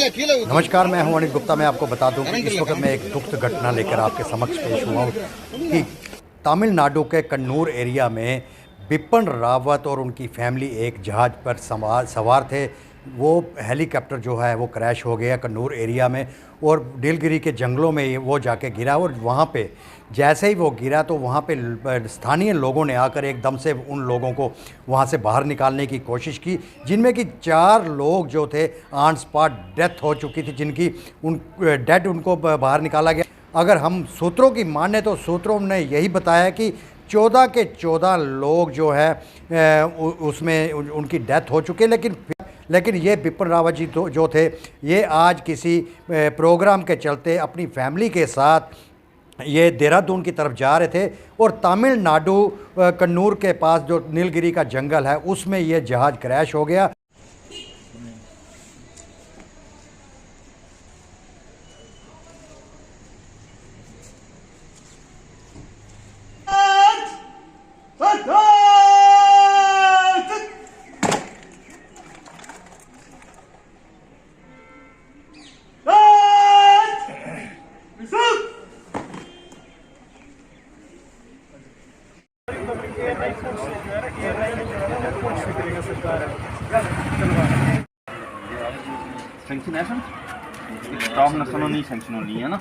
नमस्कार, मैं हूं अनिल गुप्ता। मैं आपको बता दूं कि इस वक्त मैं एक दुखद घटना लेकर आपके समक्ष पेश हुआ हूं कि तमिलनाडु के कन्नूर एरिया में बिपिन रावत और उनकी फैमिली एक जहाज़ पर सवार थे। वो हेलीकॉप्टर जो है वो क्रैश हो गया कन्नूर एरिया में और नीलगिरी के जंगलों में वो जाके गिरा। और वहाँ पे जैसे ही वो गिरा तो वहाँ पे स्थानीय लोगों ने आकर एकदम से उन लोगों को वहाँ से बाहर निकालने की कोशिश की, जिनमें कि 4 लोग जो थे ऑन स्पॉट डेथ हो चुकी थी, जिनकी उनको बाहर निकाला गया। अगर हम सूत्रों की माने तो सूत्रों ने यही बताया कि 14 के 14 लोग जो है उसमें उनकी डेथ हो चुकी है। लेकिन ये बिपिन रावत जी जो थे, ये आज किसी प्रोग्राम के चलते अपनी फैमिली के साथ ये देहरादून की तरफ जा रहे थे और तमिलनाडु कन्नूर के पास जो नीलगिरी का जंगल है उसमें ये जहाज़ क्रैश हो गया। सैंक्शन है सर, स्टॉक नस्लों नहीं सैंक्शन होनी है ना।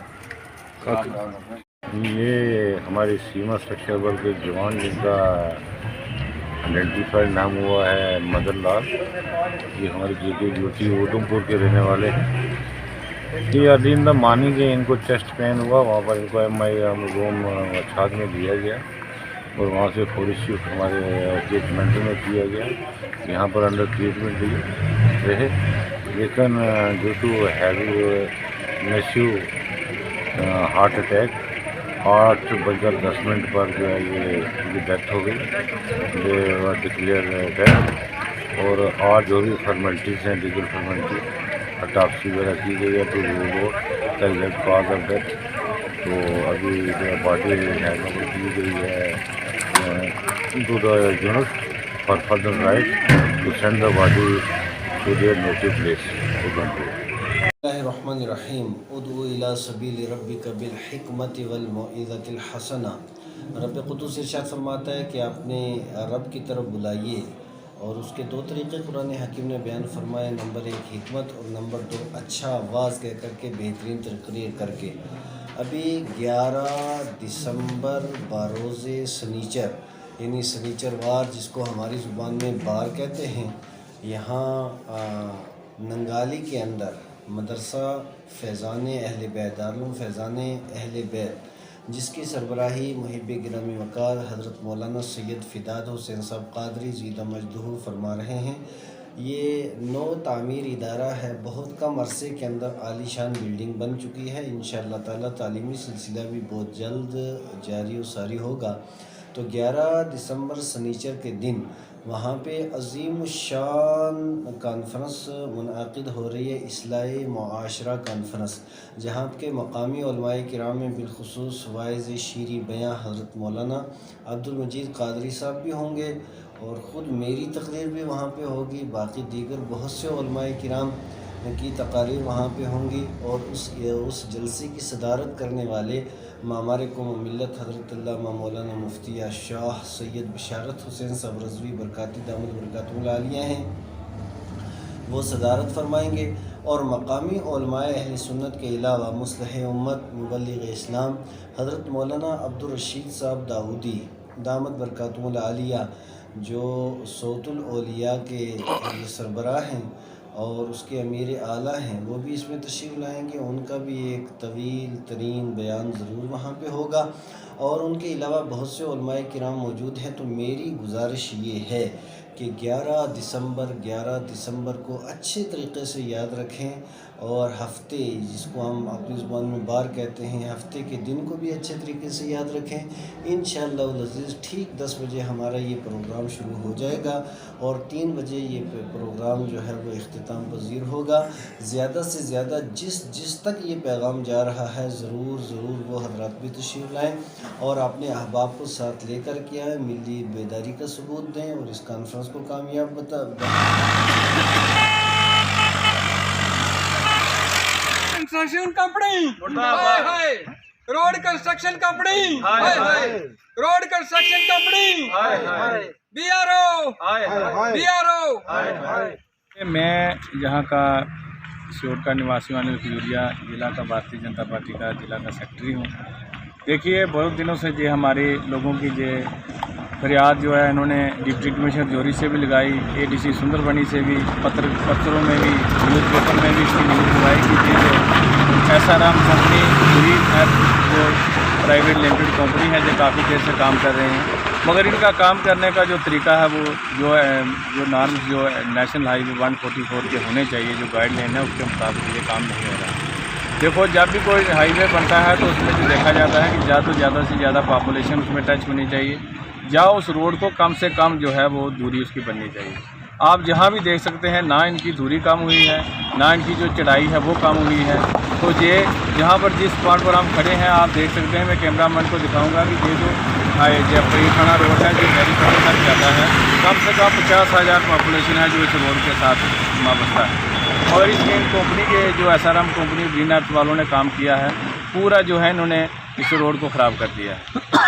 ये हमारी सीमा सुरक्षा बल के जवान जिनका आइडेंटिफाइड नाम हुआ है मदन लाल, ये हमारी जेके ड्यूटी उधमपुर के रहने वाले। ये अर्ली इन द मॉर्निंग इनको चेस्ट पेन हुआ, वहाँ पर इनको MI रूम छात में दिया गया और वहाँ से फौरी शिफ्ट हमारे ट्रीटमेंट में किया गया। यहाँ पर अंडर ट्रीटमेंट रहे, लेकिन due to heavy massive heart attack 8:10 पर जो है ये इनकी डेथ हो गई। दे वर डिक्लेयर डेथ और आज जो भी फॉर्मेलिटीज़ हैं, लीगल फॉर्मेलिटी, ऑटोप्सी वगैरह की गई है to know the exact cause of death. तो अभी जो बॉडी हैंड की गई है to the unit for further right to send the body to their native place Udhampur. बिस्मिल्लाहिर्रहमानिर्रहीम। उदउ इला सबील रब्बिका बिल हिकमति वल मौइज़तिल हसना। रब क़ुद्दूस इरशाद फरमाता है कि आपने रब की तरफ बुलाइए, और उसके 2 तरीक़े कुरान हकीम ने बयान फरमाए। नंबर 1 हिकमत और नंबर 2 अच्छा आवाज़ कह करके, बेहतरीन तकरीर करके। अभी 11 दिसंबर बारोज़े सनीचर यानी सनीचरवार, जिसको हमारी ज़ुबान में बार कहते हैं, यहाँ नंगाली के अंदर मदरसा फैज़ान अहले बैत, दारुल फैज़ान अहले बैत, जिसकी सरबराही मुहिब गिरामी वक़ार हज़रत मौलाना सैयद फ़िदाद हुसैन साहब क़ादरी ज़ीदा मजदूह फरमा रहे हैं। ये नौ तामीर इदारा है, बहुत कम अरसे के अंदर आलीशान बिल्डिंग बन चुकी है। इंशाअल्लाह ताला तालीमी सिलसिला भी बहुत जल्द जारी व सारी होगा। तो 11 दिसंबर सनीचर के दिन वहाँ पे अज़ीम शान कॉन्फ्रेंस मुनअक़िद हो रही है, इस्लाही मुआशरा कॉन्फ्रेंस, जहाँ के मकामी उलमाए किराम में बिलखुसूस वाइज़ शीरी बयां हज़रत मौलाना अब्दुल मजीद क़ादरी साहब भी होंगे और ख़ुद मेरी तकरीर भी वहाँ पे होगी। बाकी दीगर बहुत से उलमाए किराम की तकारीर वहाँ पे होंगी और उस जलसे की सदारत करने वाले मामार को मिल्लत हज़रत अल्लामा मौलाना मुफ्ती शाह सैयद बिशारत हुसैन साहब रज़वी बरकाती दामद बरकातुल आलिया हैं, वो सदारत फरमाएंगे। और मकामी उलमाए अहले सुन्नत के अलावा मुस्लिह उम्मत मुबल्लिग़ इस्लाम हज़रत मौलाना अब्दुल रशीद साहब दाऊदी दामद बरकातुल आलिया, जो सौतुल औलिया के सरबराह हैं और उसके अमीर आला हैं, वो भी इसमें तशरीफ़ लाएंगे। उनका भी एक तवील तरीन बयान ज़रूर वहाँ पे होगा और उनके अलावा बहुत से उलमाए किराम मौजूद हैं। तो मेरी गुजारिश ये है कि 11 दिसंबर को अच्छे तरीक़े से याद रखें और हफ्ते, जिसको हम अपनी ज़ुबान में बार कहते हैं, हफ्ते के दिन को भी अच्छे तरीके से याद रखें। इंशाअल्लाह अज़ीज़ ठीक 10 बजे हमारा ये प्रोग्राम शुरू हो जाएगा और 3 बजे ये प्रोग्राम जो है वो इख्तिताम पज़ीर होगा। ज़्यादा से ज़्यादा जिस तक ये पैगाम जा रहा है, ज़रूर वो हज़रात भी तशरीफ़ लाएँ और अपने अहबाब को साथ लेकर के आएँ, मिली बेदारी का सबूत दें और इस कॉन्फ्रेंस को कामयाब बता। कंस्ट्रक्शन कंपनी, हाय हाय। रोड कंस्ट्रक्शन कंपनी, हाय हाय। रोड कंस्ट्रक्शन कंपनी, हाय हाय। बीआरओ, हाय हाय। बीआरओ, हाय हाय। मैं यहाँ का सियोट का निवासी वाले खजूरिया जिला का भारतीय जनता पार्टी का जिला का सेक्रेटरी हूँ। देखिए, बहुत दिनों से जो हमारे लोगों की जो फरियाद जो है इन्होंने डिप्टी कमिश्नर जोरी से भी लगाई, एडीसी सुंदरबनी से भी, पत्रों में भी, न्यूज़पेपर में भी इसकी न्यूज़ लगाई कि जो SRM कंपनी पूरी जो प्राइवेट लिमिटेड कंपनी है जो काफ़ी देर से काम कर रहे हैं, मगर इनका काम करने का जो तरीका है वो जो नॉर्म्स जो नेशनल हाईवे 144 के होने चाहिए, जो गाइडलाइन है उसके मुताबिक ये काम नहीं हो रहा है। देखो, जब भी कोई हाईवे बनता है तो उसमें जो देखा जाता है कि ज़्यादा से ज़्यादा पॉपुलेशन उसमें टच होनी चाहिए, या उस रोड को कम से कम जो है वो दूरी उसकी बननी चाहिए। आप जहाँ भी देख सकते हैं ना इनकी दूरी कम हुई है, ना इनकी जो चढ़ाई है वो कम हुई है। तो ये यहाँ पर जिस स्पॉट पर हम खड़े हैं आप देख सकते हैं, मैं कैमरामैन को दिखाऊंगा कि ये जो परीखाना रोड है जो हेलीकॉप्टर तक जाता है, कम से कम 50,000 पॉपुलेशन है जो इस रोड के साथ वाबस्ता है। और इसमें कंपनी के जो SRM कंपनी ग्रीन अर्थ वालों ने काम किया है, पूरा जो है इन्होंने इस रोड को ख़राब कर दिया है।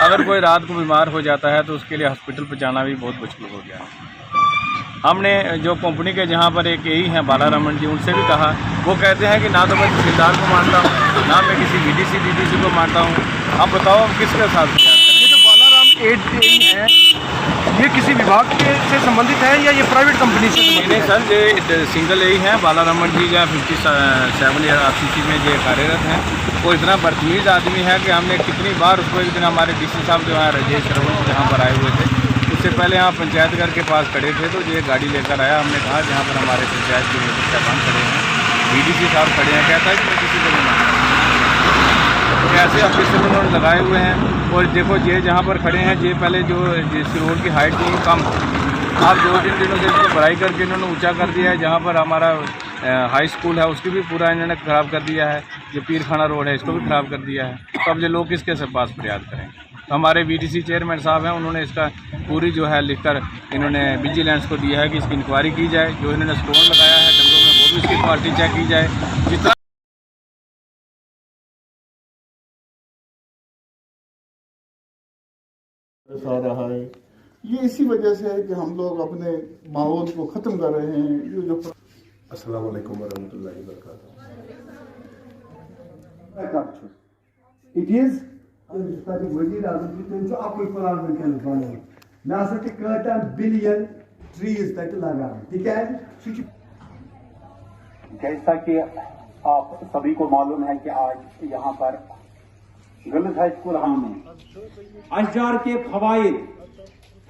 अगर कोई रात को बीमार हो जाता है तो उसके लिए हॉस्पिटल पहुँचाना भी बहुत मुश्किल हो गया है। हमने जो कंपनी के जहाँ पर एक यही हैं बालारमण जी, उनसे भी कहा, वो कहते हैं कि ना तो मैं तहसीलदार को मानता हूँ, ना मैं किसी VDC DDC को मानता हूँ। अब बताओ हम किसके साथ? ये जो बालाराम एडी है ये किसी विभाग के से संबंधित है या ये प्राइवेट कंपनी से संबंधित नहीं सर, ये सिंगल यही हैं बालारमण जी, या 57 या RCC में जो कार्यरत हैं। वो इतना बदतमीज़ आदमी है कि हमने कितनी बार उसको, एक दिन हमारे DC साहब जो है राजेश रवल जहाँ पर आए हुए थे, उससे पहले यहाँ पंचायत घर के पास खड़े थे तो ये गाड़ी लेकर आया। हमने कहा जहाँ पर हमारे पंचायत के साहबान खड़े हैं, VDC साहब खड़े हैं, कहता है कि मैं किसी को नहीं मानता। तो ऐसे ऑफिसर उन्होंने लगाए हुए हैं। और देखो ये जहाँ पर खड़े हैं, ये पहले जो जिस रोड की हाइट थी कम, आप 2-3 दिनों से इसको बढ़ाई करके इन्होंने ऊँचा कर दिया है। जहाँ पर हमारा हाई स्कूल है उसकी भी पूरा इन्होंने ख़राब कर दिया है। जो पीरखाना रोड है इसको भी ख़राब कर दिया है। तो अब ये लोग किसके से पास फरियाद करें? तो हमारे VDC चेयरमैन साहब हैं, उन्होंने इसका पूरी जो है लिखकर इन्होंने विजिलेंस को दिया है कि इसकी इंक्वायरी की जाए। जो इन्होंने स्टोन लगाया है डंगों में वो भी इसकी क्वालिटी चेक की जाए। जितना आ रहा है ये इसी वजह से है कि हम लोग अपने माहौल को ख़त्म कर रहे हैं। ये जो अस्सलाम वालेकुम वरहमतुल्लाहि वबरकातुहू। It is वजीर आजम अकुल प्लान वनकस बनान मे बिलियन ट्रीज तक लगान तिज जैसा कि आप सभी को मालूम है कि आज यहाँ पर गर्ल्स हाई स्कूल में अशजार के फवाइद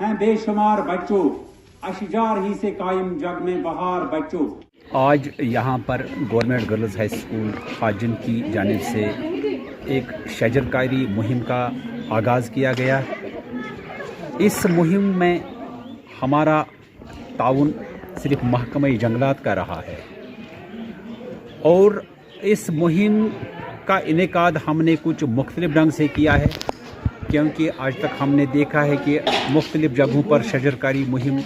हैं बेशुमार बच्चों, अशजार ही से कायम जग में बहार बच्चों। आज यहाँ पर government girls high school Hajin की जानिब से एक शजरकारी मुहिम का आगाज़ किया गया। इस मुहिम में हमारा ताउन सिर्फ महकमा जंगलात का रहा है और इस मुहिम का इनेकाद हमने कुछ मुख्तलिफ ढंग से किया है, क्योंकि आज तक हमने देखा है कि मुख्तलिफ जगहों पर शजरकारी मुहिम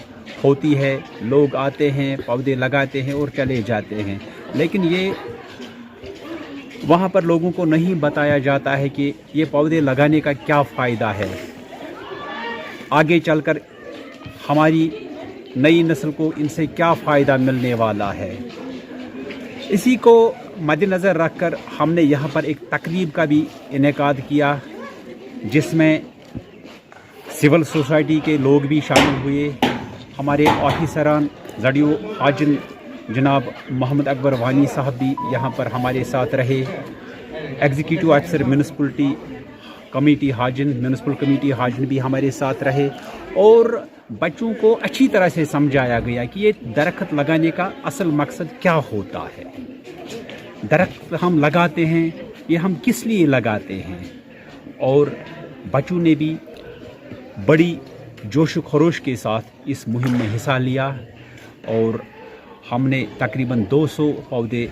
होती है, लोग आते हैं, पौधे लगाते हैं और चले जाते हैं, लेकिन ये वहाँ पर लोगों को नहीं बताया जाता है कि ये पौधे लगाने का क्या फ़ायदा है, आगे चलकर हमारी नई नस्ल को इनसे क्या फ़ायदा मिलने वाला है। इसी को मद्देनज़र रखकर हमने यहाँ पर एक तकरीब का भी इनेकाद किया, जिसमें सिविल सोसाइटी के लोग भी शामिल हुए। हमारे ऑफिसरान जडियो हाजिन जनाब मोहम्मद अकबर वानी साहब भी यहाँ पर हमारे साथ रहे। Executive officer municipal committee Hajin भी हमारे साथ रहे और बच्चों को अच्छी तरह से समझाया गया कि ये दरख्त लगाने का असल मकसद क्या होता है। दरख्त हम लगाते हैं, ये हम किस लिए लगाते हैं। और बच्चों ने भी बड़ी जोश खरोश के साथ इस मुहिम में हिस्सा लिया और हमने तकरीबन 200 पौधे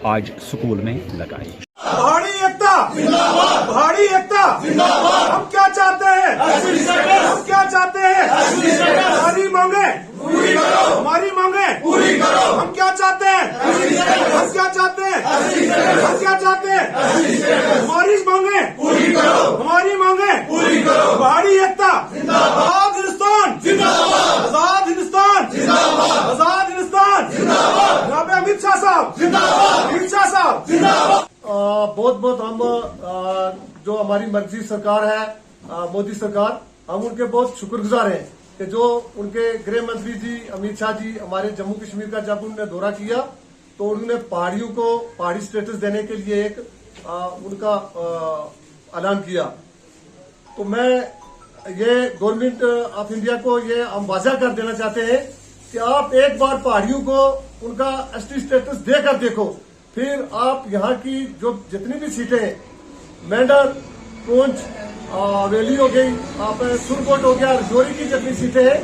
आज स्कूल में लगाए। पहाड़ी एकता जिंदाबाद, पहाड़ी एकता जिंदाबाद। हम क्या चाहते हैं? हम क्या चाहते हैं? हमारी मांगे पूरी करो, हमारी मांगे पूरी करो। हम क्या चाहते हैं? हम क्या चाहते हैं? हम क्या चाहते हैं? हमारी मांगे पूरी करो, हमारी मांगे पूरी करो। पहाड़ी एकता आजाद हिंदुस्तान जिंदाबाद, आजाद हिंदुस्तान जिंदाबाद, आजाद हिंदुस्तान जिंदाबाद। यहाँ पे अमित शाह साहब जिंदाबाद, अमित शाह साहब जिंदाबाद। बहुत बहुत हम जो हमारी मर्जी सरकार है मोदी सरकार, हम उनके बहुत शुक्रगुजार हैं कि जो उनके गृह मंत्री जी अमित शाह जी हमारे जम्मू कश्मीर का जब उन्होंने दौरा किया तो उन्होंने पहाड़ियों को पहाड़ी स्टेटस देने के लिए एक उनका ऐलान किया। तो मैं ये गवर्नमेंट ऑफ इंडिया को ये हम वाजा कर देना चाहते हैं कि आप एक बार पहाड़ियों को उनका एसटी स्टेटस देकर देखो, फिर आप यहाँ की जो जितनी भी सीटें हैं, मेंढर, पूंछ, हवेली हो गई, आप सुरकोट हो गया, रजौरी की जितनी सीटें हैं,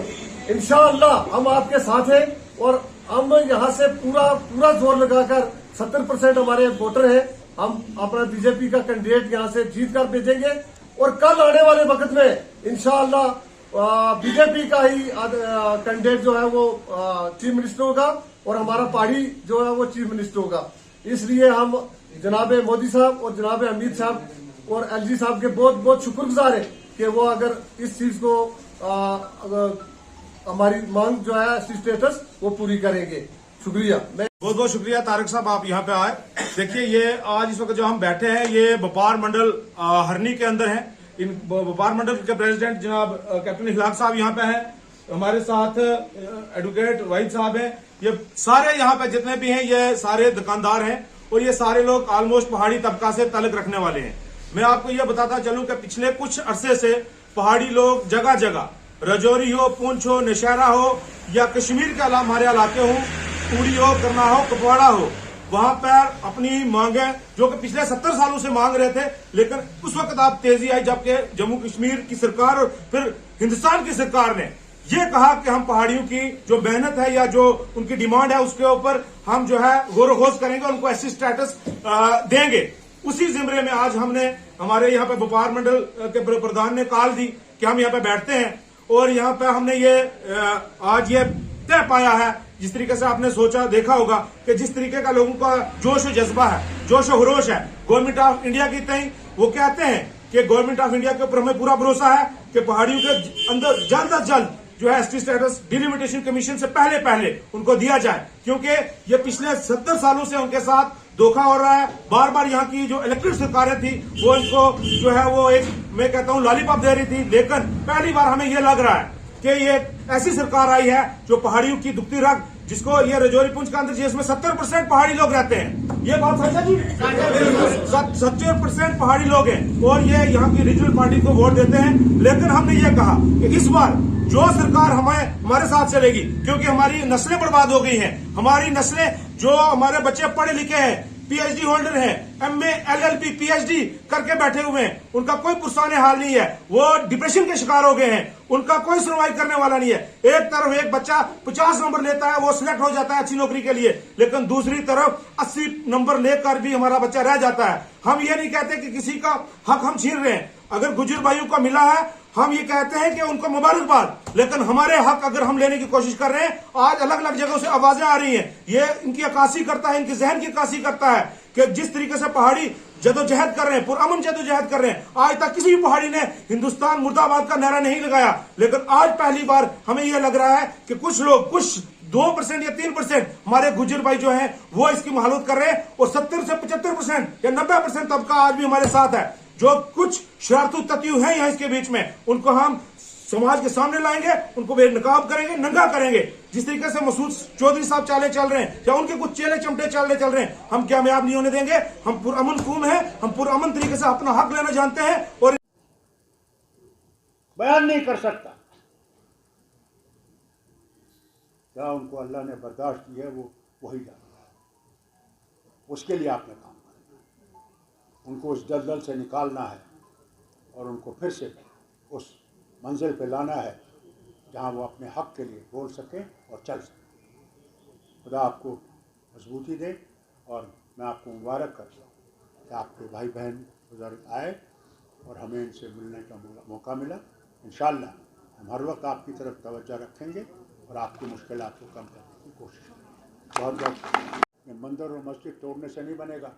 इंशाअल्लाह हम आपके साथ हैं और हम यहाँ से पूरा जोर लगाकर 70% हमारे वोटर हैं, हम अपना बीजेपी का कैंडिडेट यहाँ से जीत कर भेजेंगे और कल आने वाले वक्त में इंशाअल्लाह बीजेपी का ही कैंडिडेट जो है वो चीफ मिनिस्टर होगा और हमारा पहाड़ी जो है वो चीफ मिनिस्टर होगा। इसलिए हम जनाब मोदी साहब और जनाब अमित साहब और एलजी साहब के बहुत बहुत शुक्रगुजार हैं कि वो अगर इस चीज को हमारी मांग जो है एसटी स्टेटस वो पूरी करेंगे। शुक्रिया, बहुत बहुत शुक्रिया तारिक साहब, आप यहाँ पे आए। देखिए ये आज इस वक्त जो हम बैठे हैं ये व्यापार मंडल हरनी के अंदर है। इन व्यापार मंडल के प्रेसिडेंट जनाब कैप्टन इखलाक साहब यहाँ पे हैं, हमारे साथ एडवोकेट वाहिद साहब हैं। ये सारे यहाँ पे जितने भी हैं ये सारे दुकानदार हैं और ये सारे लोग ऑलमोस्ट पहाड़ी तबका से ताल्लुक रखने वाले हैं। मैं आपको ये बताता चलूं कि पिछले कुछ अरसे से पहाड़ी लोग जगह जगह, रजौरी हो, पूंछ हो, नौशहरा हो या कश्मीर के अलावा हमारे इलाके हो, उड़ी हो, करना हो, कुपवाड़ा हो, वहां पर अपनी मांगे जो कि पिछले 70 सालों से मांग रहे थे, लेकिन उस वक्त आप तेजी आई जबकि जम्मू कश्मीर की सरकार और फिर हिंदुस्तान की सरकार ने ये कहा कि हम पहाड़ियों की जो मेहनत है या जो उनकी डिमांड है उसके ऊपर हम जो है गौर खोज करेंगे, उनको एससी स्टेटस देंगे। उसी जिम्रे में आज हमने हमारे यहाँ पे व्यापार मंडल के प्रधान ने कॉल दी कि हम यहाँ पे बैठते हैं और यहाँ पे हमने ये आज ये तय पाया है, जिस तरीके से आपने सोचा देखा होगा कि जिस तरीके का लोगों का जोश और जज्बा है, जोश और हुरोश है गवर्नमेंट ऑफ इंडिया की तय, वो कहते हैं कि गवर्नमेंट ऑफ इंडिया के ऊपर हमें पूरा भरोसा है कि पहाड़ियों के अंदर जल्द अज जल्द जो है एसटी स्टेटस डिलिमिटेशन कमीशन से पहले उनको दिया जाए, क्योंकि ये पिछले 70 सालों से उनके साथ धोखा हो रहा है। बार बार यहाँ की जो इलेक्टेड सरकारें थी वो इनको जो है वो एक मैं कहता हूँ लॉलीपॉप दे रही थी, लेकिन पहली बार हमें ये लग रहा है कि ये ऐसी सरकार आई है जो पहाड़ियों की दुखती रग, जिसको ये रजौरी पुंछ का अंदर जिसमें 70% पहाड़ी लोग रहते हैं, ये बात सच है जी, 70% पहाड़ी लोग हैं और ये यहाँ की रीजनल पार्टी को वोट देते हैं। लेकिन हमने ये कहा कि इस बार जो सरकार हमारे साथ चलेगी, क्योंकि हमारी नस्लें बर्बाद हो गई हैं, हमारी नस्लें जो हमारे बच्चे पढ़े लिखे हैं, पीएचडी होल्डर हैं, एमए, एलएलबी, पीएचडी करके बैठे हुए हैं, उनका कोई पुरसाने हाल नहीं है, वो डिप्रेशन के शिकार हो गए हैं, उनका कोई सुनवाई करने वाला नहीं है। एक तरफ एक बच्चा 50 नंबर लेता है, वो सिलेक्ट हो जाता है अच्छी नौकरी के लिए, लेकिन दूसरी तरफ 80 नंबर लेकर भी हमारा बच्चा रह जाता है। हम ये नहीं कहते कि किसी का हक हम छीन रहे हैं, अगर गुजर भाइयों को मिला है हम ये कहते हैं कि उनको मुबारकबाद, लेकिन हमारे हक अगर हम लेने की कोशिश कर रहे हैं, आज अलग अलग जगहों से आवाजें आ रही हैं, ये इनकी अक्कासी करता है, इनके जहन की अक्कासी करता है कि जिस तरीके से पहाड़ी जदोजहद कर रहे हैं, पुरअमन जदोजहद कर रहे हैं, आज तक किसी भी पहाड़ी ने हिंदुस्तान मुर्दाबाद का नारा नहीं लगाया, लेकिन आज पहली बार हमें यह लग रहा है कि कुछ लोग, कुछ 2% या 3% हमारे गुजर भाई जो हैं वो इसकी महालत कर रहे हैं और 70 से 75% या 90% तबका आज भी हमारे साथ है। जो कुछ शरारतू तत्व हैं यहाँ इसके बीच में, उनको हम समाज के सामने लाएंगे, उनको बेनकाब करेंगे, नंगा करेंगे। जिस तरीके से मसूद चौधरी साहब चाले चल रहे हैं या उनके कुछ चेले चमटे चल रहे हैं, हम कामयाब नहीं होने देंगे। हम पुरअमन कौम है, हम पुरअमन तरीके से अपना हक लेना जानते हैं और बयान नहीं कर सकता। क्या उनको अल्लाह ने बर्दाश्त की है वो वही जानता है, उसके लिए आपने काम करना है, उनको उस दलदल से निकालना है और उनको फिर से उस मंजिल पे लाना है जहाँ वो अपने हक के लिए बोल सकें और चल सकें। खुदा आपको मजबूती दे और मैं आपको मुबारक करता हूँ कि आपके भाई बहन बुजुर्ग आए और हमें इनसे मिलने का मौका मिला। इंशाअल्लाह हम हर वक्त आपकी तरफ तवज्जो रखेंगे और आपकी मुश्किलात को कम करने की कोशिश करेंगे। बहुत बहुत मंदिर और मस्जिद तोड़ने से नहीं बनेगा,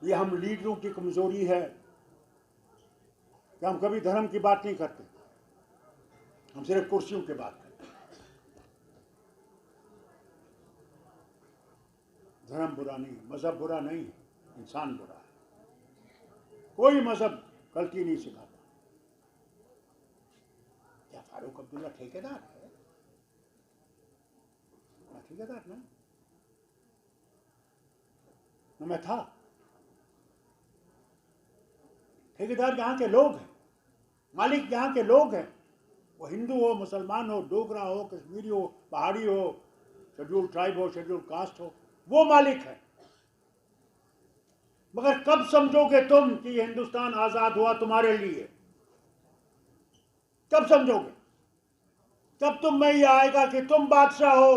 ये हम लीडरों की कमजोरी है कि हम कभी धर्म की बात नहीं करते, हम सिर्फ कुर्सियों की बात करते। धर्म बुरा नहीं, मजहब बुरा नहीं, इंसान बुरा है। कोई मजहब गलती नहीं सिखाता। क्या फारूक अब्दुल्ला ठेकेदार है? ठेकेदार ना मैं था। ठेकेदार यहाँ के लोग हैं, मालिक यहाँ के लोग हैं। वो हिंदू हो, मुसलमान हो, डोगरा हो, कश्मीरी हो, पहाड़ी हो, शेड्यूल ट्राइब हो, शेड्यूल कास्ट हो, वो मालिक है। मगर कब समझोगे तुम कि ये हिंदुस्तान आजाद हुआ तुम्हारे लिए? कब समझोगे? कब तुम में ये आएगा कि तुम बादशाह हो?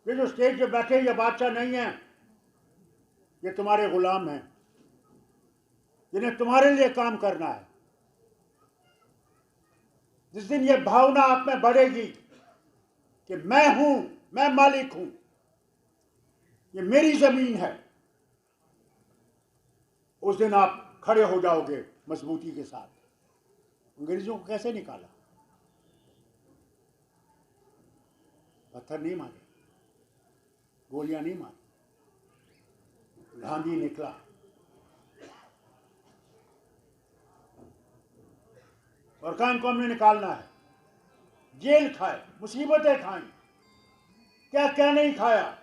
ये जो स्टेज पे बैठे ये बादशाह नहीं है, ये तुम्हारे गुलाम हैं, जिन्हें तुम्हारे लिए काम करना है। जिस दिन ये भावना आप में बढ़ेगी कि मैं हूं, मैं मालिक हूं, ये मेरी जमीन है, उस दिन आप खड़े हो जाओगे मजबूती के साथ। अंग्रेजों को कैसे निकाला? पत्थर नहीं मारे, गोलियां नहीं मारी, गांधी निकला। और कहा इनको हमने निकालना है। जेल खाए, मुसीबतें खाई, क्या क्या नहीं खाया।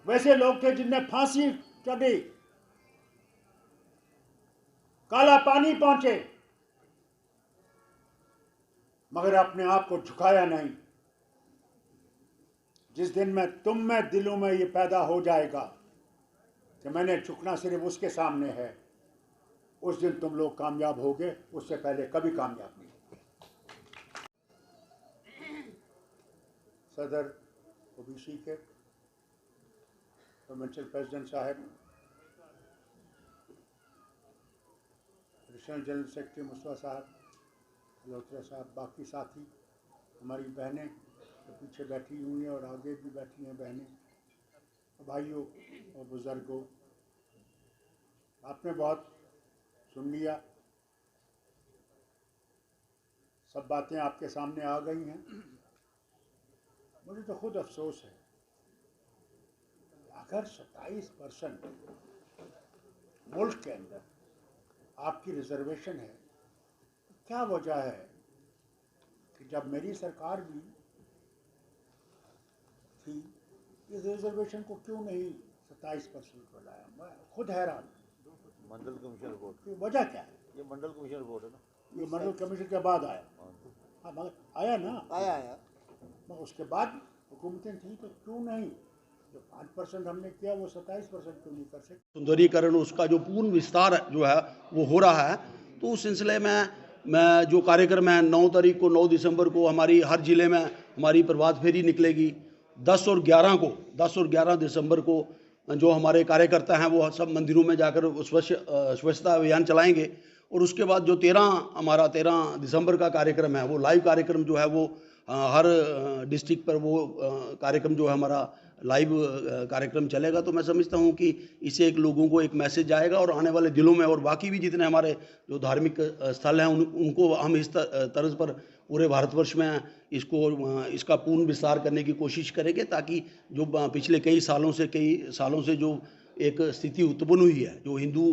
वैसे लोग थे जिनने फांसी चढ़ी, काला पानी पहुंचे, मगर अपने आप को झुकाया नहीं। जिस दिन में तुम में दिलों में ये पैदा हो जाएगा कि मैंने झुकना सिर्फ उसके सामने है, उस दिन तुम लोग कामयाब होगे, उससे पहले कभी कामयाब नहीं। सदर ओबीसी के प्रोविंशियल प्रेसिडेंट साहब, एडिशनल जनरल सेक्रेटरी मुस्तफा साहब, मल्होत्रा साहब, बाकी साथी, हमारी बहनें तो पीछे बैठी हुई हैं और आगे भी बैठी हैं बहनें, भाइयों और बुजुर्गों, आपने बहुत सुन लिया। सब बातें आपके सामने आ गई हैं। मुझे तो खुद अफसोस है, अगर 27% मुल्क के अंदर आपकी रिजर्वेशन है, तो क्या वजह है कि जब मेरी सरकार भी थी, इस रिजर्वेशन को क्यों नहीं 27% को लाया? मैं खुद हैरान। मंडल कमीशन रिपोर्ट की वजह क्या है? ये मंडल कमीशन रिपोर्ट है ना, ये मंडल कमीशन के बाद आया। हाँ, मगर आया ना, आया मगर उसके बाद हुकूमतें थी, तो क्यों नहीं जो 5% हमने किया वो 27% क्यों नहीं कर सकते? सुंदरीकरण, उसका जो पूर्ण विस्तार जो है वो हो रहा है। तो उस सिलसिले में मैं जो कार्यक्रम है 9 तारीख को, 9 दिसंबर को हमारी हर ज़िले में हमारी प्रभात फेरी निकलेगी। 10 और 11 दिसंबर को जो हमारे कार्यकर्ता हैं वो सब मंदिरों में जाकर स्वच्छता अभियान चलाएंगे। और उसके बाद जो 13 दिसंबर का कार्यक्रम है, वो लाइव कार्यक्रम जो है वो हर डिस्ट्रिक्ट पर वो कार्यक्रम जो है हमारा लाइव कार्यक्रम चलेगा। तो मैं समझता हूँ कि इससे एक लोगों को एक मैसेज आएगा और आने वाले दिनों में और बाकी भी जितने हमारे जो धार्मिक स्थल हैं उनको हम इस तर्ज पर पूरे भारतवर्ष में इसका पूर्ण विस्तार करने की कोशिश करेंगे, ताकि जो पिछले कई सालों से जो एक स्थिति उत्पन्न हुई है, जो हिंदू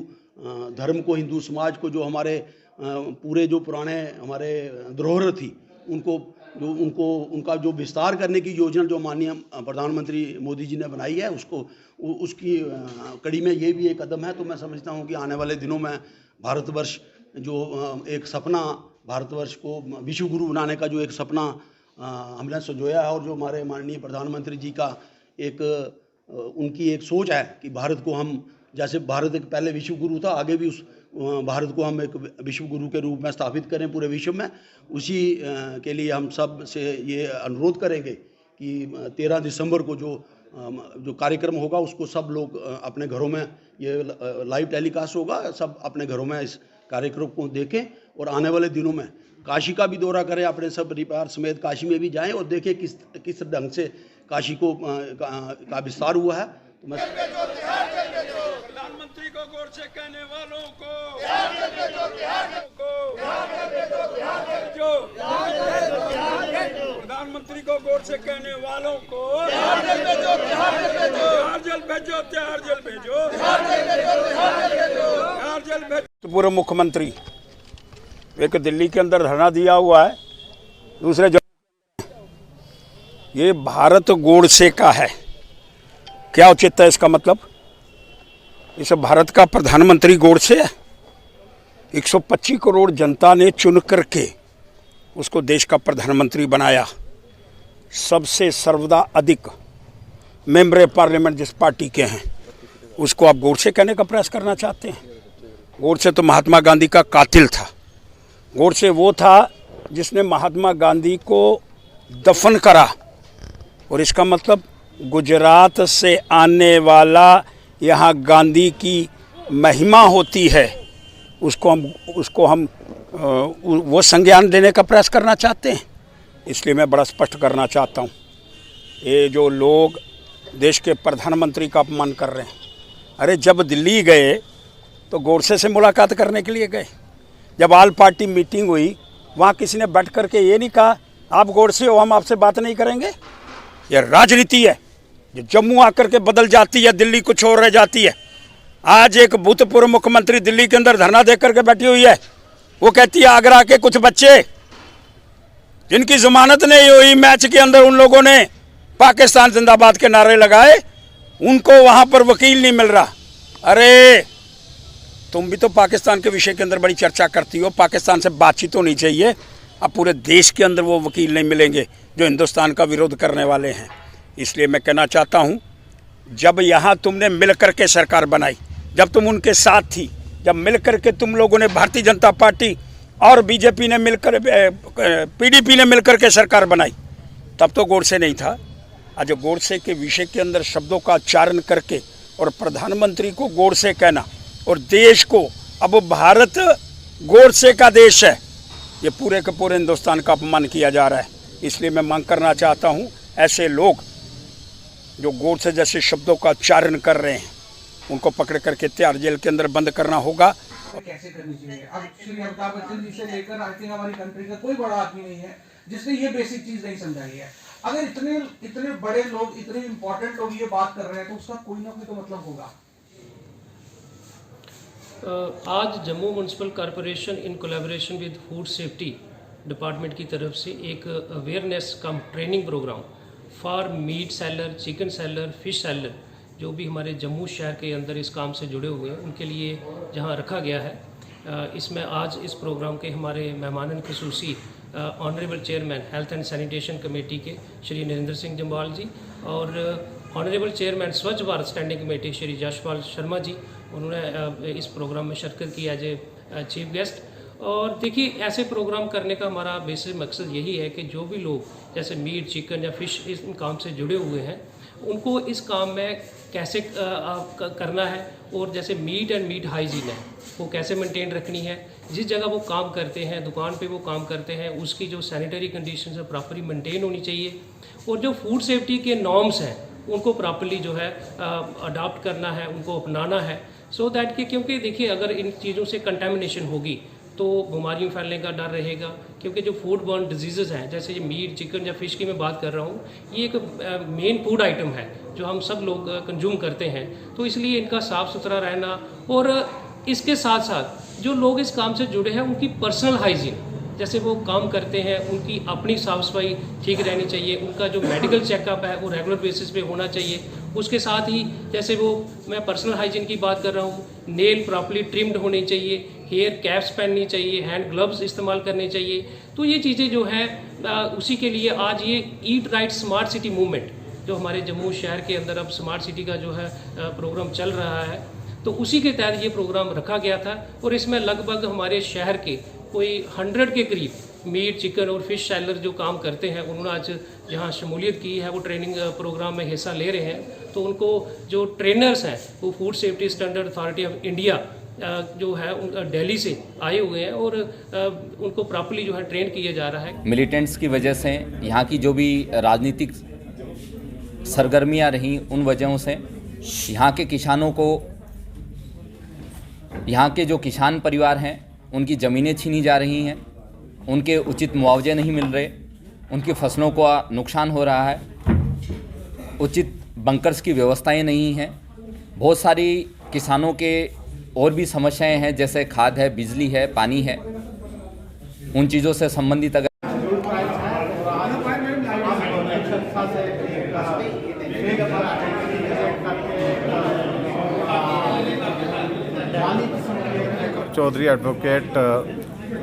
धर्म को, हिंदू समाज को, जो हमारे पूरे जो पुराने हमारे धरोहर थी उनका जो विस्तार करने की योजना जो माननीय प्रधानमंत्री मोदी जी ने बनाई है, उसकी कड़ी में ये भी एक कदम है। तो मैं समझता हूँ कि आने वाले दिनों में भारतवर्ष जो एक सपना, भारतवर्ष को विश्व गुरु बनाने का जो एक सपना हमने संजोया है, और जो हमारे माननीय प्रधानमंत्री जी का उनकी एक सोच है कि भारत को हम, जैसे भारत एक पहले विश्व गुरु था, आगे भी उस भारत को हम एक विश्व गुरु के रूप में स्थापित करें पूरे विश्व में। उसी के लिए हम सब से ये अनुरोध करेंगे कि 13 दिसंबर को जो कार्यक्रम होगा उसको सब लोग अपने घरों में, ये लाइव टेलीकास्ट होगा, सब अपने घरों में इस कार्यक्रम को देखें और आने वाले दिनों में काशी का भी दौरा करें, अपने सब परिवार समेत काशी में भी जाएं और देखें किस ढंग से काशी का विस्तार हुआ है। तो मैं प्रधानमंत्री को गोडसे कहने वालों को प्रधानमंत्री को गोडसे कहने वालों को बिहार जेल भेजो, तिहाड़ जेल भेजो, बिहार जेल भेजो। पूर्व मुख्यमंत्री एक दिल्ली के अंदर धरना दिया हुआ है, दूसरे ये भारत गोडसे का है। क्या औचित्य है इसका मतलब? इस भारत का प्रधानमंत्री गोडसे है। 125 करोड़ जनता ने चुन करके उसको देश का प्रधानमंत्री बनाया। सबसे सर्वदा अधिक मेंबर पार्लियामेंट जिस पार्टी के हैं उसको आप गोडसे कहने का प्रयास करना चाहते हैं? गोडसे तो महात्मा गांधी का कातिल था। गोडसे वो था जिसने महात्मा गांधी को दफन करा। और इसका मतलब गुजरात से आने वाला यहाँ गांधी की महिमा होती है, उसको हम वो संज्ञान देने का प्रयास करना चाहते हैं। इसलिए मैं बड़ा स्पष्ट करना चाहता हूँ, ये जो लोग देश के प्रधानमंत्री का अपमान कर रहे हैं, अरे जब दिल्ली गए तो गोडसे से मुलाकात करने के लिए गए। जब ऑल पार्टी मीटिंग हुई वहाँ किसी ने बैठ करके ये नहीं कहा आप गोडसे हो, हम आपसे बात नहीं करेंगे। यह राजनीति है जो जम्मू आकर के बदल जाती है, दिल्ली कुछ और रह जाती है। आज एक भूतपूर्व मुख्यमंत्री दिल्ली के अंदर धरना दे करके बैठी हुई है। वो कहती है आगरा के कुछ बच्चे जिनकी जमानत नहीं हुई, मैच के अंदर उन लोगों ने पाकिस्तान जिंदाबाद के नारे लगाए, उनको वहां पर वकील नहीं मिल रहा। अरे तुम भी तो पाकिस्तान के विषय के अंदर बड़ी चर्चा करती हो, पाकिस्तान से बातचीत होनी चाहिए। अब पूरे देश के अंदर वो वकील नहीं मिलेंगे जो हिंदुस्तान का विरोध करने वाले हैं। इसलिए मैं कहना चाहता हूं, जब यहाँ तुमने मिल करके सरकार बनाई, जब तुम उनके साथ थी, जब मिल करके तुम लोगों ने भारतीय जनता पार्टी और बीजेपी ने मिलकर पीडीपी ने मिलकर के सरकार बनाई, तब तो गोडसे नहीं था। आज गोडसे के विषय के अंदर शब्दों का उच्चारण करके और प्रधानमंत्री को गोडसे कहना और देश को अब भारत गोडसे का देश है, ये पूरे के पूरे हिंदुस्तान का अपमान किया जा रहा है। इसलिए मैं मांग करना चाहता हूँ, ऐसे लोग जो गोडसे जैसे शब्दों का उच्चारण कर रहे हैं उनको पकड़ करके तिहाड़ जेल के अंदर बंद करना होगा। कैसे करनी चाहिए? अब श्री अमिताभ बच्चन जी से लेकर आई थिंक हमारी कंट्री का कोई बड़ा आदमी नहीं है जिसने ये बेसिक चीज नहीं समझाई है। अगर इतने बड़े लोग, इतने इंपॉर्टेंट लोग ये बात कर रहे हैं तो उसका कोई ना कोई तो मतलब होगा। आज Jammu municipal corporation in collaboration with food safety department की तरफ से एक awareness cum training programme for meat seller, chicken seller, fish seller जो भी हमारे जम्मू शहर के अंदर इस काम से जुड़े हुए हैं उनके लिए जहां रखा गया है। इसमें आज इस प्रोग्राम के हमारे मेहमान खसूसी honourable chairman health and sanitation committee के श्री नरेंद्र सिंह जम्वाल जी और ऑनरेबल चेयरमैन स्वच्छ भारत स्टैंडिंग कमेटी श्री यशपाल शर्मा जी, उन्होंने इस प्रोग्राम में शिरकत की एज ए चीफ गेस्ट। और देखिए, ऐसे प्रोग्राम करने का हमारा बेसिक मकसद यही है कि जो भी लोग जैसे मीट, चिकन या फिश इस काम से जुड़े हुए हैं उनको इस काम में कैसे करना है और जैसे मीट एंड मीट हाइजीन है वो कैसे मेंटेन रखनी है, जिस जगह वो काम करते हैं, दुकान पे वो काम करते हैं, उसकी जो सैनिटरी कंडीशन है प्रॉपरली मेंटेन होनी चाहिए और जो फूड सेफ्टी के नॉर्म्स हैं उनको प्रॉपरली जो है अडॉप्ट करना है, उनको अपनाना है, सो दैट कि क्योंकि देखिए अगर इन चीज़ों से कंटेमिनेशन होगी तो बीमारियों फैलने का डर रहेगा। क्योंकि जो फूड बर्न डिजीज़ हैं जैसे ये मीट, चिकन या फिश की मैं बात कर रहा हूँ, ये एक मेन फूड आइटम है जो हम सब लोग कंज्यूम करते हैं, तो इसलिए इनका साफ़ सुथरा रहना और इसके साथ साथ जो लोग इस काम से जुड़े हैं उनकी पर्सनल हाइजीन, जैसे वो काम करते हैं उनकी अपनी साफ़ सफाई ठीक रहनी चाहिए, उनका जो मेडिकल चेकअप है वो रेगुलर बेसिस पे होना चाहिए। उसके साथ ही जैसे वो मैं पर्सनल हाइजीन की बात कर रहा हूँ, नेल प्रॉपरली ट्रिम्ड होनी चाहिए, हेयर कैप्स पहननी चाहिए, हैंड ग्लव्स इस्तेमाल करने चाहिए। तो ये चीज़ें जो हैं उसी के लिए आज ये eat right smart city movement जो हमारे जम्मू शहर के अंदर अब स्मार्ट सिटी का जो है प्रोग्राम चल रहा है, तो उसी के तहत ये प्रोग्राम रखा गया था और इसमें लगभग हमारे शहर के कोई 100 के करीब मीट, चिकन और फिश सेलर जो काम करते हैं उन्होंने आज जहाँ शमूलियत की है, वो ट्रेनिंग प्रोग्राम में हिस्सा ले रहे हैं। तो उनको जो ट्रेनर्स हैं वो food safety standard authority of India जो है दिल्ली से आए हुए हैं और उनको प्रॉपर्ली जो है ट्रेन किया जा रहा है। मिलिटेंट्स की वजह से यहाँ की जो भी राजनीतिक सरगर्मियाँ रहीं उन वजहों से यहाँ के किसानों को, यहाँ के जो किसान परिवार हैं उनकी ज़मीनें छीनी जा रही हैं, उनके उचित मुआवजे नहीं मिल रहे, उनकी फसलों को नुकसान हो रहा है, उचित बंकर्स की व्यवस्थाएं नहीं हैं, बहुत सारी किसानों के और भी समस्याएं हैं जैसे खाद है, बिजली है, पानी है, उन चीज़ों से संबंधित अगर Chaudhary advocate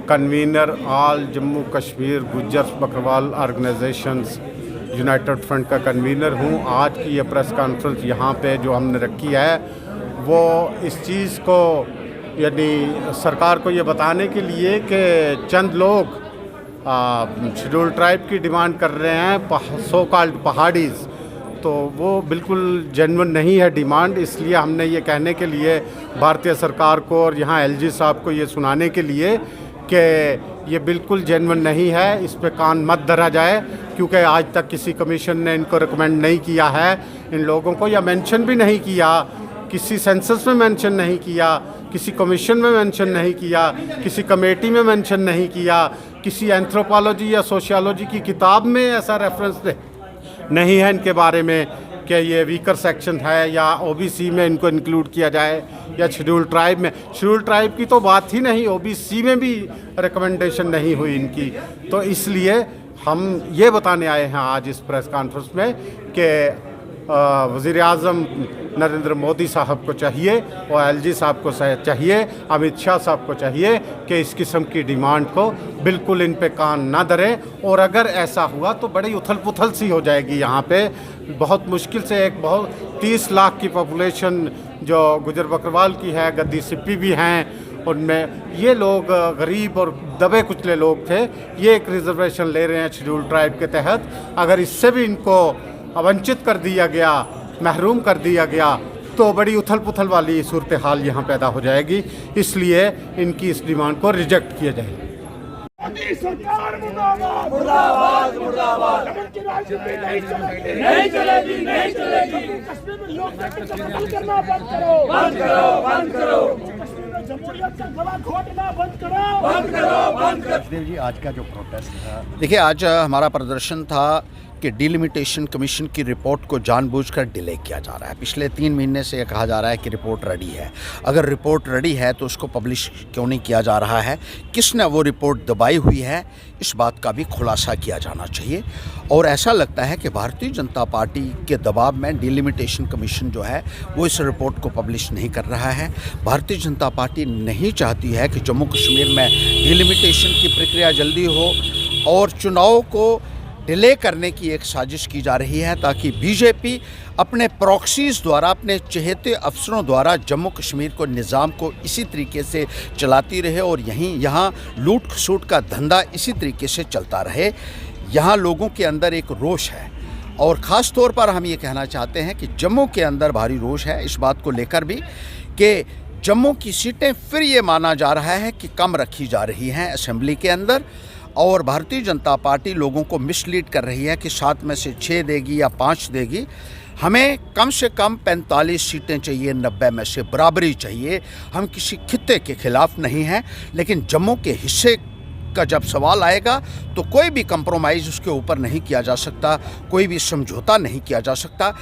convener all Jammu Kashmir Gujjar Bakarwal organisations united front का कन्वीनर हूँ। आज की ये प्रेस कॉन्फ्रेंस यहाँ पे जो हमने रखी है वो इस चीज़ को यानी सरकार को ये बताने के लिए कि चंद लोग शेड्यूल ट्राइब की डिमांड कर रहे हैं, सो कॉल्ड पहाड़ीज़, तो वो बिल्कुल जेन्युइन नहीं है डिमांड। इसलिए हमने ये कहने के लिए भारतीय सरकार को और यहाँ एलजी साहब को ये सुनाने के लिए कि ये बिल्कुल जेन्युइन नहीं है, इस पे कान मत धरा जाए, क्योंकि आज तक किसी कमीशन ने इनको रिकमेंड नहीं किया है इन लोगों को, या मेंशन भी नहीं किया, किसी सेंसस में मेंशन नहीं किया, किसी कमीशन में मेंशन नहीं किया, किसी कमेटी में मेंशन नहीं किया, किसी एंथ्रोपोलॉजी या सोशियोलॉजी की किताब में ऐसा रेफरेंस नहीं है इनके बारे में कि ये वीकर सेक्शन है या ओबीसी में इनको इंक्लूड किया जाए या शेड्यूल ट्राइब में। शेड्यूल ट्राइब की तो बात ही नहीं, ओबीसी में भी रिकमेंडेशन नहीं हुई इनकी। तो इसलिए हम ये बताने आए हैं आज इस प्रेस कॉन्फ्रेंस में कि वज़ीर आज़म नरेंद्र मोदी साहब को चाहिए और एलजी साहब को चाहिए, अमित शाह साहब को चाहिए कि इस किस्म की डिमांड को बिल्कुल इन पे कान ना धरें। और अगर ऐसा हुआ तो बड़ी उथल पुथल सी हो जाएगी यहाँ पे। बहुत मुश्किल से एक बहुत 30 लाख की पॉपुलेशन जो गुजर बकरवाल की है, गद्दी सिप्पी भी हैं, उनमें ये लोग गरीब और दबे कुचले लोग थे, ये एक रिजर्वेशन ले रहे हैं शेड्यूल ट्राइब के तहत। अगर इससे भी इनको वंचित कर दिया गया, महरूम कर दिया गया, तो बड़ी उथल पुथल वाली सूरत हाल यहाँ पैदा हो जाएगी। इसलिए इनकी इस डिमांड को रिजेक्ट किया जाए। मोदी सरकार मुर्दाबाद मुर्दाबाद मुर्दाबाद। नहीं चलेगी नहीं चलेगी। कश्मीर में लोकतंत्र का कत्ल करना बंद करो बंद करो बंद करो। कश्मीर में जमहूरियत का गला घोटना बंद करो बंद करो बंद करो। देव जी, आज का जो प्रोटेस्ट था, देखिए आज हमारा प्रदर्शन था कि डिलिमिटेशन कमीशन की रिपोर्ट को जानबूझकर डिले किया जा रहा है। पिछले 3 महीने से यह कहा जा रहा है कि रिपोर्ट रेडी है। अगर रिपोर्ट रेडी है तो उसको पब्लिश क्यों नहीं किया जा रहा है? किसने वो रिपोर्ट दबाई हुई है? इस बात का भी खुलासा किया जाना चाहिए। और ऐसा लगता है कि भारतीय जनता पार्टी के दबाव में डिलिमिटेशन कमीशन जो है वो इस रिपोर्ट को पब्लिश नहीं कर रहा है। भारतीय जनता पार्टी नहीं चाहती है कि जम्मू कश्मीर में डिलिमिटेशन की प्रक्रिया जल्दी हो, और चुनाव को डिले करने की एक साजिश की जा रही है ताकि बीजेपी अपने प्रॉक्सीज़ द्वारा, अपने चहेते अफसरों द्वारा जम्मू कश्मीर को, निज़ाम को इसी तरीके से चलाती रहे और यहाँ लूट खसूट का धंधा इसी तरीके से चलता रहे। यहाँ लोगों के अंदर एक रोष है, और ख़ास तौर पर हम ये कहना चाहते हैं कि जम्मू के अंदर भारी रोष है इस बात को लेकर भी कि जम्मू की सीटें फिर ये माना जा रहा है कि कम रखी जा रही हैं असेंबली के अंदर, और भारतीय जनता पार्टी लोगों को मिसलीड कर रही है कि 7 में से 6 देगी या 5 देगी। हमें कम से कम 45 सीटें चाहिए, 90 में से बराबरी चाहिए। हम किसी खित्ते के खिलाफ नहीं हैं, लेकिन जम्मू के हिस्से का जब सवाल आएगा तो कोई भी कंप्रोमाइज़ उसके ऊपर नहीं किया जा सकता, कोई भी समझौता नहीं किया जा सकता।